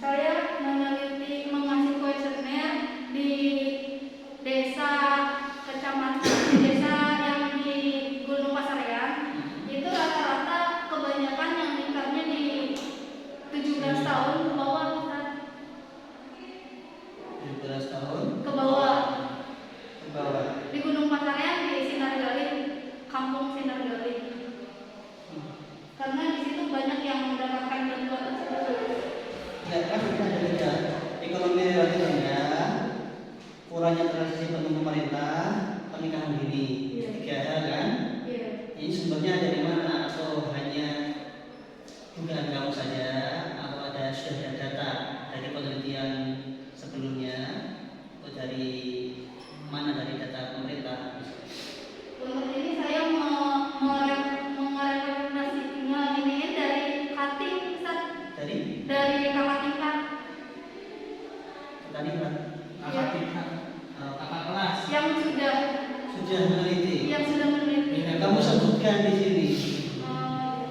Saya meneliti mengasih kuesioner di desa yang di Gunung Pasarean. Itu rata-rata kebanyakan yang tingkatnya di 17 tahun ke bawah Ustaz. 17 tahun Ke bawah. ke bawah. Di Gunung Pasarean di Sinargali, Kampung Sinargali. Karena di situ banyak yang mendapatkan bantuan tersebut. Ya kan kita ada tiga, ekonomi relatif rendah, kurangnya terrealisasi bantuan pemerintah, pernikahan dini. Iya. Tiga hal kan? Iya. Ini sumbernya dari mana? Atau hanya dugaan kamu saja? Atau sudah ada data dari penelitian sebelumnya? Atau dari mana, dari data pemerintah? Untuk ini saya merekomendasinya ini dari Kating Ustaz. Dari kakak tingkat Tadi kan Kakak tingkat, kakak kelas. yang sudah meneliti. meneliti. Nah, kamu sebutkan di sini. Oh,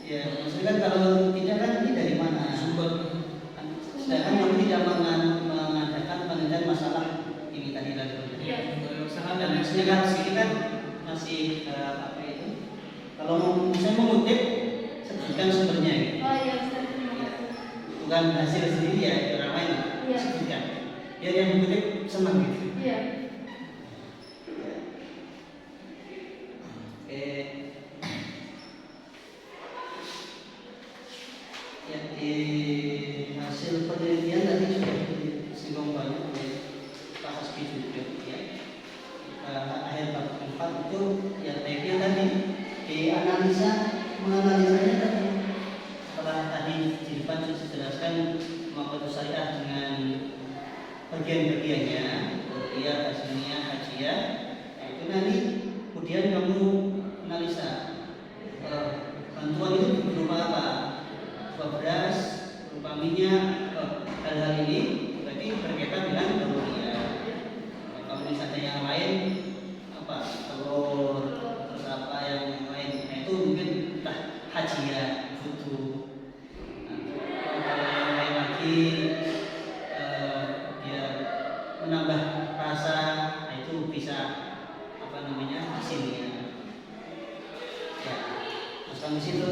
Ya, maksudnya kan kalau tidak kan ini dari mana? Sumber. Sedangkan kamu tidak mengadakan penelitian masalah ini tadi lagi. Iya. Sumber usaha dan Maksudnya kan ini kan masih apa itu? Kalau saya mengutip, sebutkan sumbernya. oh iya Ustaz, terima kasih. Bukan hasil sendiri ya, orang lain Iya. sebutkan. Biar yang mengutip senang gitu. Iya. Oke. Ya, di hasil penelitian tadi sudah disinggung banyak oleh Pak Hasbi juga ya. Akhir bab 4 itu ya baiknya tadi menganalisanya tadi. Setelah tadi di depan sudah dijelaskan Maqasidus Syariah dengan bagian-bagiannya, kuliah, tasniah, hajiyah. Nah, itu nanti kemudian kamu analisa bantuan itu berupa apa? Berupa beras, berupa minyak, hal-hal ini berarti berkaitan dengan kuliah. Kalau misalnya yang lain apa? Telur, terus apa yang lain? Nah, itu mungkin entah hajiyah, butuh. Kalau yang lain lagi dia menambah rasa, nah itu bisa apa namanya hasilnya. Ya, terus sampai situ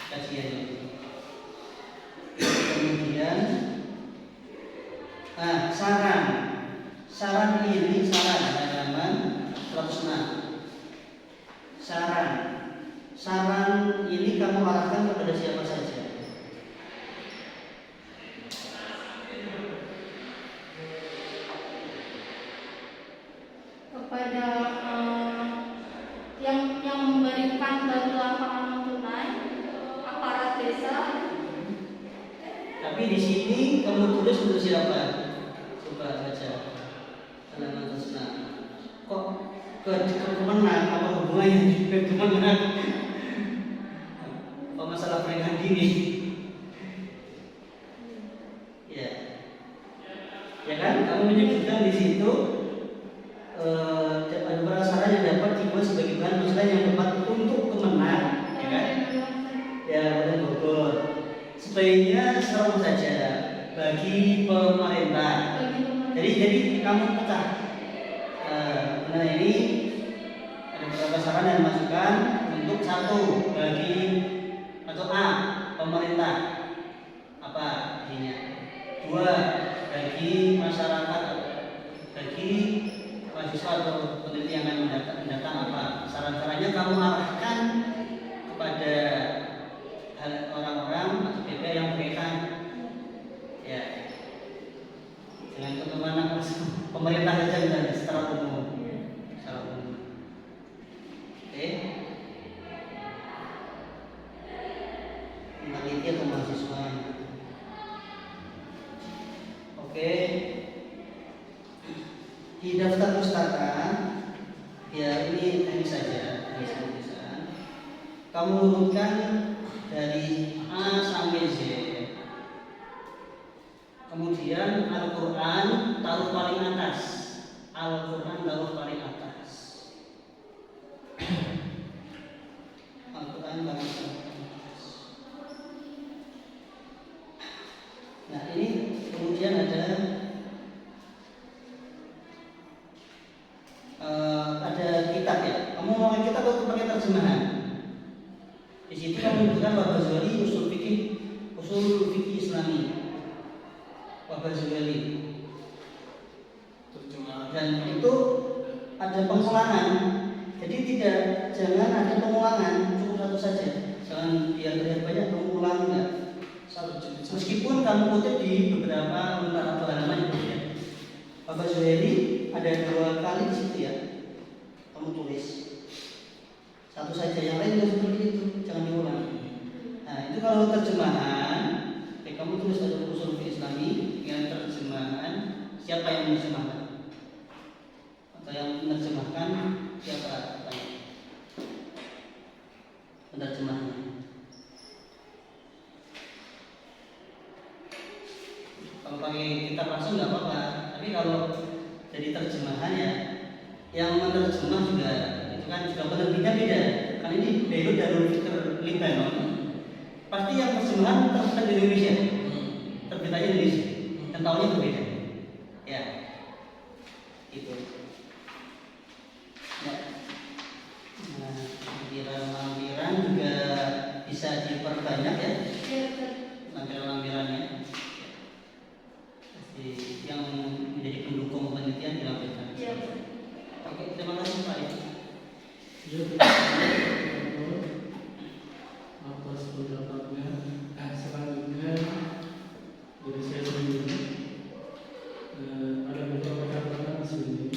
kajiannya. Kemudian saran ini halaman 106. Saran ini kamu arahkan kepada siapa saja? Tapi di sini kamu tulis untuk siapa? Coba baca halaman tersebut. Kok kemenang apa hubungannya ke kemenang? Apa masalah peringatan dini? Ya, ya kan? Kamu menyebutkan di situ ada prasyarat yang dapat dibuat sebagai bahan masalah yang tepat untuk kemenang, ya kan? Ya, Kabupaten Bogor. Sebaiknya serem saja bagi pemerintah. Jadi kamu pecah. Nah ini ada beberapa saran dan masukan untuk satu bagi atau A pemerintah apa artinya, dua bagi masyarakat, bagi mahasiswa atau peneliti yang akan mendatang apa saran-sarannya kamu arahkan kepada orang-orang atau PP yang berkaitan ya dengan kemenangan pemerintah saja dan secara umum. Oke. Peneliti atau mahasiswa. Oke. Di daftar pustaka ya ini saja, kamu urutkan dari A sampai Z. Kemudian Al-Quran taruh paling atas. Al-Quran taruh paling atas. Al-Quran paling atas. Nah ini kemudian ada kitab ya. Kamu mau kitab atau pakai terjemahan? Di situ kamu bukan Wahbah Zuhali usul fikih Islami. Wahbah Zuhali. Dan itu ada pengulangan. Jadi jangan ada pengulangan, cukup satu saja. Jangan biar terlihat banyak pengulangan enggak. Meskipun kamu kutip di beberapa lembar atau halaman yang berbeda. Wahbah Zuhali ada 2 kali di situ ya. Kamu tulis satu saja, yang lain tidak seperti itu, jangan diulang. Nah itu kalau terjemahan, kamu tulis ada usul fikih Islami dengan terjemahan siapa yang menerjemahkan atau yang menerjemahkan siapa penerjemahnya. Kalau pakai kitab langsung nggak apa-apa, tapi kalau jadi terjemahan ya, yang menerjemah juga itu kan juga penerbitnya beda. Kan ini Beirut Darul Fikr Libanon, pasti yang terjemahan terbitan di Indonesia, terbitannya Indonesia, dan tahunnya berbeda. Ya, gitu. Ya. Nah, lampiran juga bisa diperbanyak ya, lampiran-lampirannya. Yang menjadi pendukung penelitian dilampirkan. Oke, terima kasih Pak. Ya, atas pendapatnya. Selanjutnya dari saya sendiri ada beberapa catatan di sini.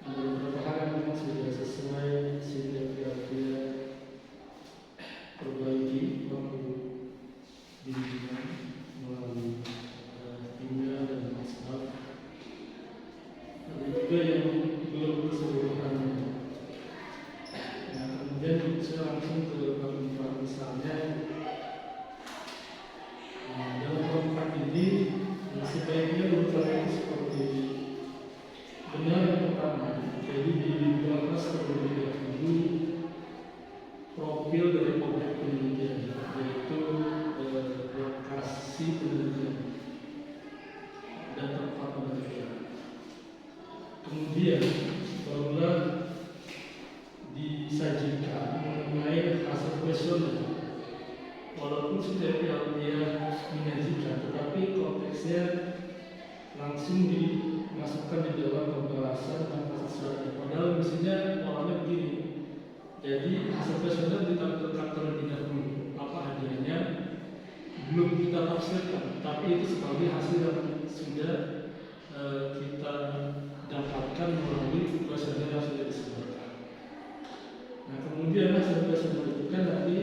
Ada beberapa hal yang memang sudah sesuai sehingga dia perbaiki waktu bimbingan melalui email dan WhatsApp. Ada juga yang belum keseluruhan. Nah, kemudian saya langsung ke bab 4 misalnya. Dalam bab 4 ini sebaiknya berupaya seperti benar yang pertama. Jadi di 12 terlebih dahulu profil dari objek penelitian, yaitu lokasi penelitian dan tempat penelitian. Kemudian barulah disajikan mengenai hasil kuesioner. Walaupun sudah dia menyajikan, tetapi konteksnya langsung dimasukkan di dalam pembahasan tanpa sesuatu. Padahal mestinya orangnya begini. Jadi hasil kuesioner ditampilkan terlebih dahulu apa adanya, belum kita tafsirkan, tapi itu sebagai hasil yang sudah kita dapatkan melalui kuesioner yang sudah disebutkan. Nah kemudian hasil kuesioner itu kan nanti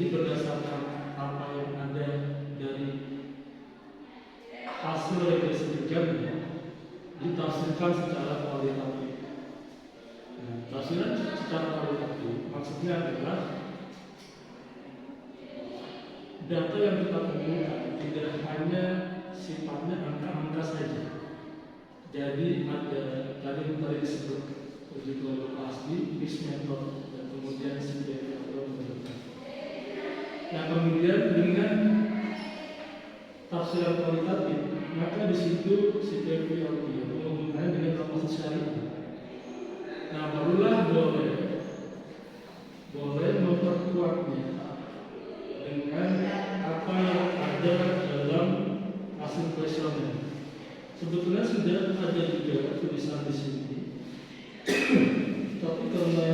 Jadi berdasarkan apa yang ada dari hasil regresi kerjanya ditafsirkan secara kualitatif. Nah, tafsiran secara kualitatif maksudnya adalah data yang kita kumpulkan tidak hanya sifatnya angka-angka saja. Jadi ada tadi disebut uji kelompok asli, bis method, dan kemudian CPV atau menentukan. Nah kemudian dengan tafsiran kualitatif, maka di situ CPV menghubungkan dengan maksud syariah. Nah barulah boleh memperkuatnya dengan apa yang ada dalam hasil kuesioner. Sebetulnya sudah ada juga tulisan di sini, tapi karena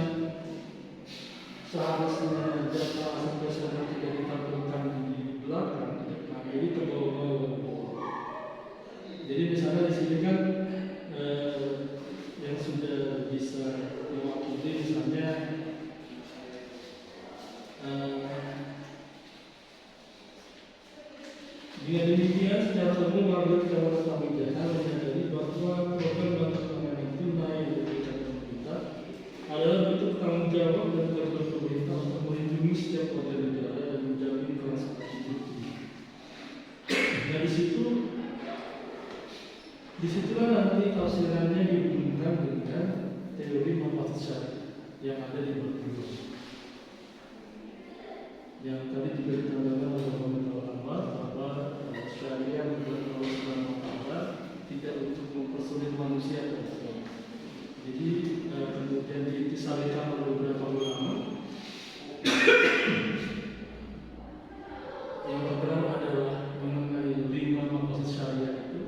seharusnya data hasil kuesioner tidak ditampilkan di belakang, maka ini terbawa-bawa. Jadi misalnya di sini kan yang sudah bisa mewakili misalnya dengan demikian secara umum warga Kecamatan Pamijahan menyadari bahwa program bantuan pangan tunai yang diberikan pemerintah adalah bentuk tanggung jawab dan komitmen pemerintah untuk melindungi setiap warga negara dan menjamin transportasi hidup. Nah disitulah nanti tafsirannya dihubungkan dengan teori manfaat syariah yang ada di Al-Quran. Yang tadi juga ditambahkan oleh Muhammad Al-Ammar bahwa syariah menurut Allah Subhanahu wa Ta'ala tidak untuk mempersulit manusia. Jadi kemudian diintisarikan oleh beberapa ulama. Yang pertama adalah mengenai 5 maksud syariah itu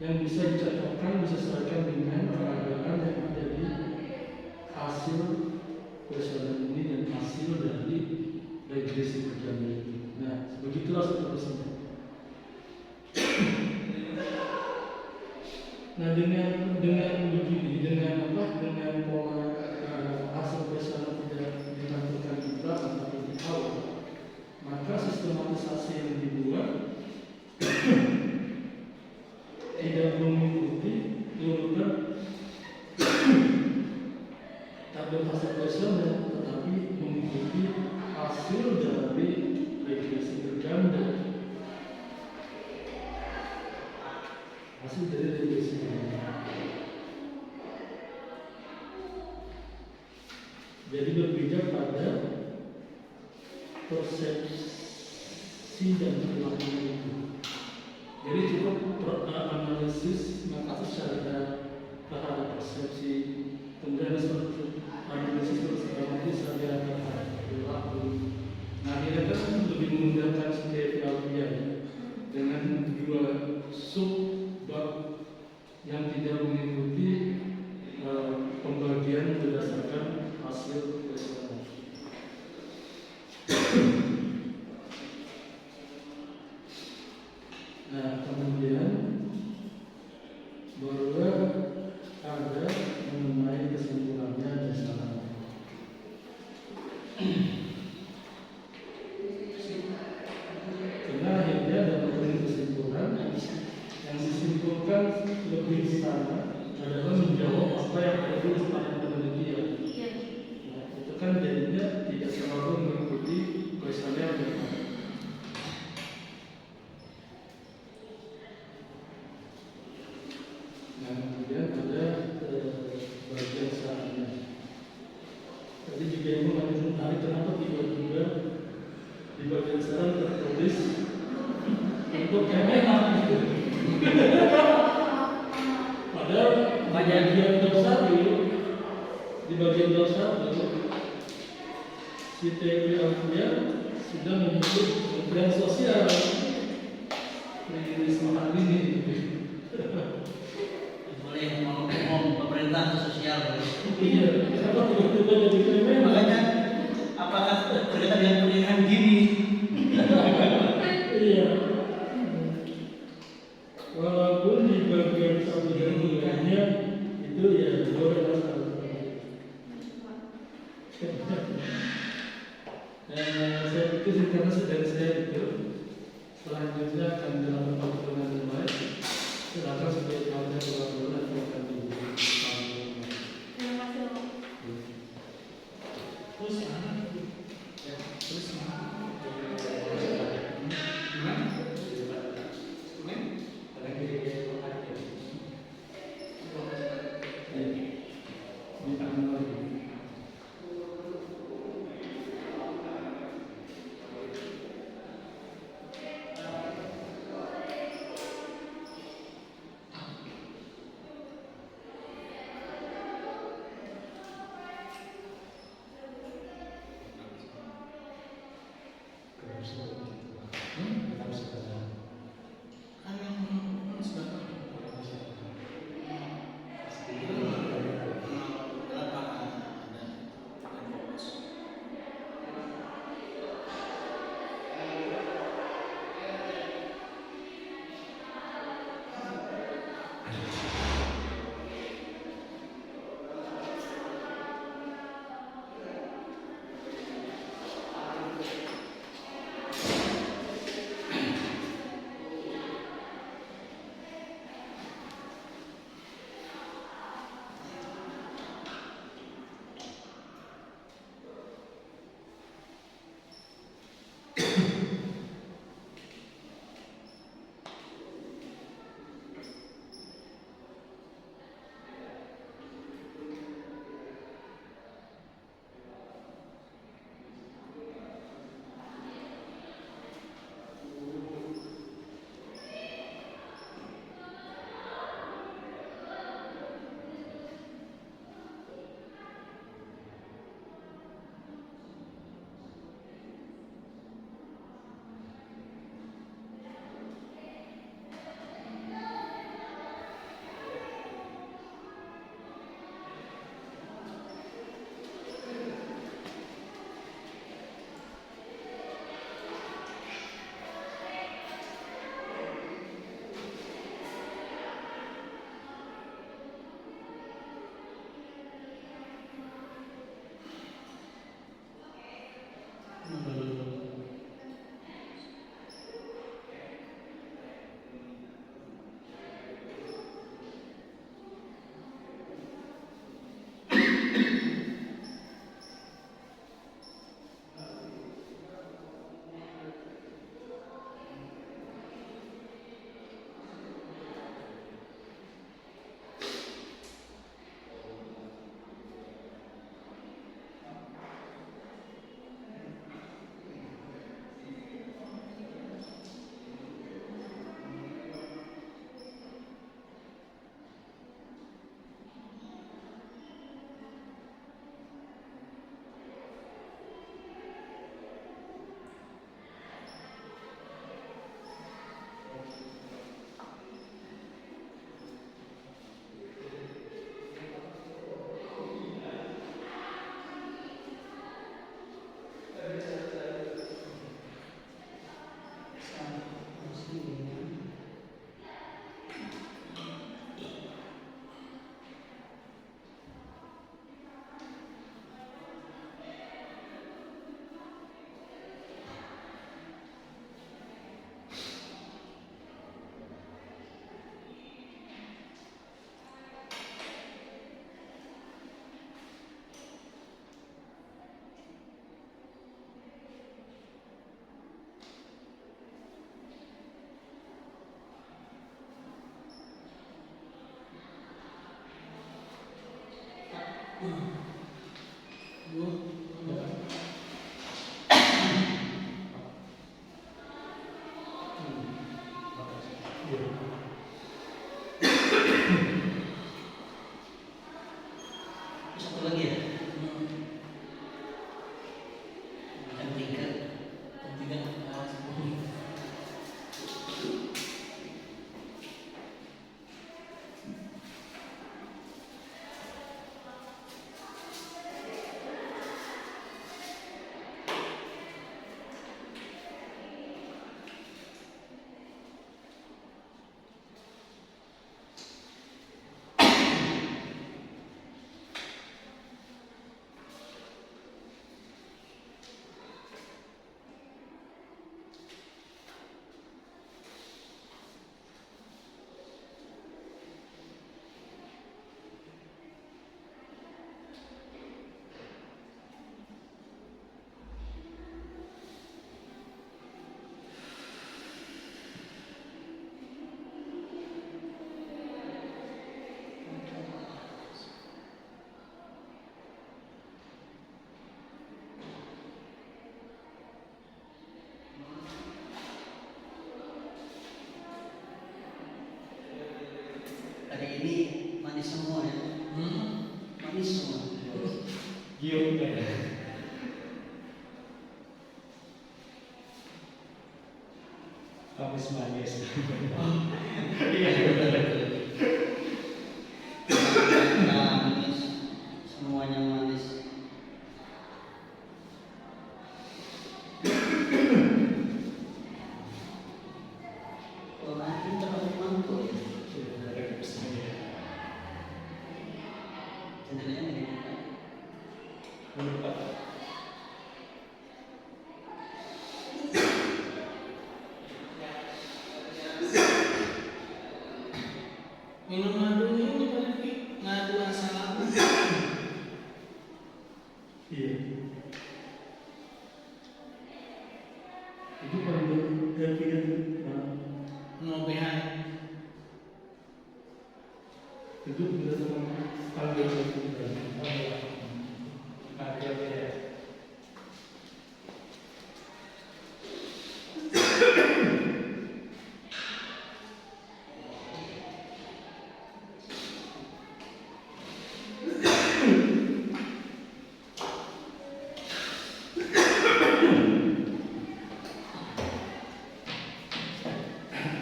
yang bisa dicocokkan, disesuaikan dengan keadaan yang ada di hasil kuesioner ini dan hasil dari regresi kerjanya itu. Nah, begitulah seterusnya. Nah, dengan begini, dengan pola hasil kuesioner tidak ditampilkan di belakang tapi di awal, maka sistematisasi yang dibuat tidak mengikuti urutan tabel hasil kuesioner, tetapi mengikuti hasil dari regresi berganda. Hasil dari regresi berganda. Jadi berpijak pada persepsi dan perilaku itu. Jadi cukup analisis maka syariah terhadap persepsi, kemudian analisis persepsi syariah terhadap perilaku. Nah, ini kan lebih memudahkan setiap alfiah dengan 2 sub-bab yang tidak mengikuti pembagian berdasarkan hasil kuesioner. Nah, kemudian barulah ada mengenai kesimpulannya dan sarannya. Karena akhirnya dapat kesimpulan yang disimpulkan lebih sana adalah menjawab apa yang ada di standar penelitian. Nah, itu kan jadinya tidak selalu mengikuti kuesioner yang ada. Nah, kemudian ada bagian sarannya. Tadi juga ibu menarik kenapa tiba-tiba di bagian saran tertulis untuk kemenak gitu. Padahal bagian dosa dulu, di bagian dosa dulu si TW Alfian sudah menyebut Kementerian Sosial di semangat ini. Boleh ngomong pemerintah sosial. Iya, kenapa tiba-tiba jadi kemenak? Makanya apakah terkait dengan pilihan gini? Iya. Walaupun di bagian satu dan bulannya itu ya boleh masalah. Saya pikir informasi dari saya itu selanjutnya akan dilakukan pertemuan yang baik. Silakan sebagai kawan keluar dulu nanti akan dibuka. Terima kasih Bapak. Terus mana? Terus mana? Gimana? Gimana? Kamis manis. Iya. Manis, semuanya manis. Oh, nanti terlalu mampu ya. Jendelanya ini kan. Minum madunya ini berarti ngadu asal apa? Iya. Itu paling berpikir Ngobehan. itu berdasarkan tanggal 1 bulan.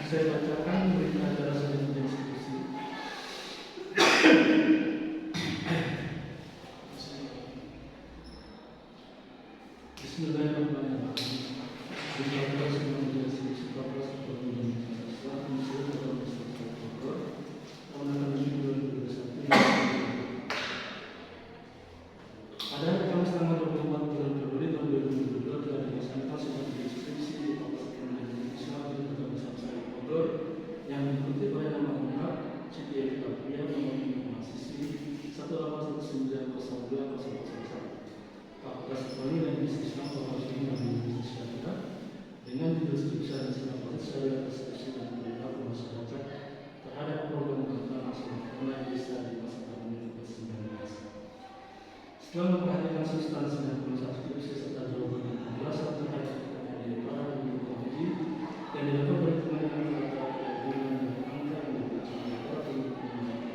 Saya bacakan berita acara selanjutnya diskusi. Bismillahirrahmanirrahim. Pada hari Kamis tanggal 24 bulan Februari tahun 2022 telah dilaksanakan sebuah diskusi di Fakultas Ekonomi Indonesia di Kota Besar Sari Bogor yang diikuti oleh nama lengkap Cynthia Fitria nomor mahasiswi 181902001 Fakultas Ekonomi dan Bisnis Islam Fakultas Ekonomi dan Bisnis Syariah dengan judul studi Syariah Islam Syariah Persepsi dan Perilaku Masyarakat terhadap program bantuan nasional online desa di masa pandemi COVID-19. Setelah memperhatikan substansi dan konsep skripsi serta jawaban penjelasan terkait pertanyaan dari para penyuluh komisi dan dilakukan perhitungan dengan data dan angka yang dibacakan oleh para penyuluh komisi,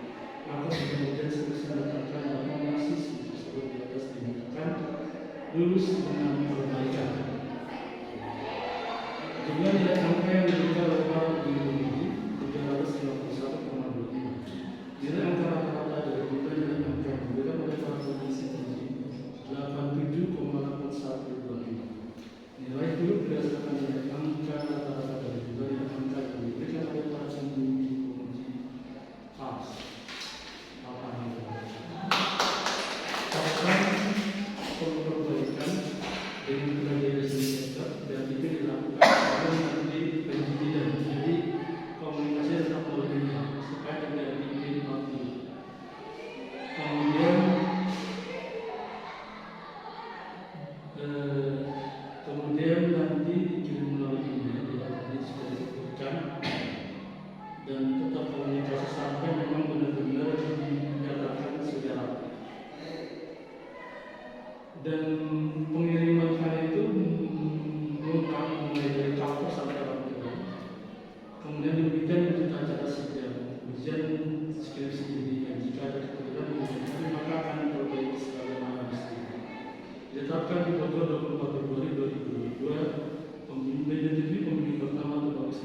maka kemudian skripsi dikatakan bahwa mahasiswa tersebut di atas dinyatakan lulus dengan perbaikan. Juga nilai angka yang diberikan oleh para penyuluh komisi 351,25. Nilai angka rata-rata dari nilai angka yang diberikan oleh para komisi 87,8125. Nilai itu berdasarkan nilai angka rata-rata dari nilai angka yang diberikan oleh para pembimbing komisi PAS. Perbaikan dengan pelajari sendiri dan itu dilakukan oleh nanti pendidikan. Jadi komunikasi tetap melalui supaya tidak dibikin mati. Kemudian nanti dikirim melalui email ya, tadi sudah disebutkan, dan tetap komunikasi sampai memang benar-benar dinyatakan sudah rapi. Dan pengiriman file itu lengkap mulai dari cover sampai laporan. Kemudian diberikan berita acara sidang ujian skripsi ini dan jika ada kekurangan diujian maka akan diperbaiki sebagaimana mestinya. Ditetapkan di Bogor 24 Februari 2022, pembimbing pertama atau bagus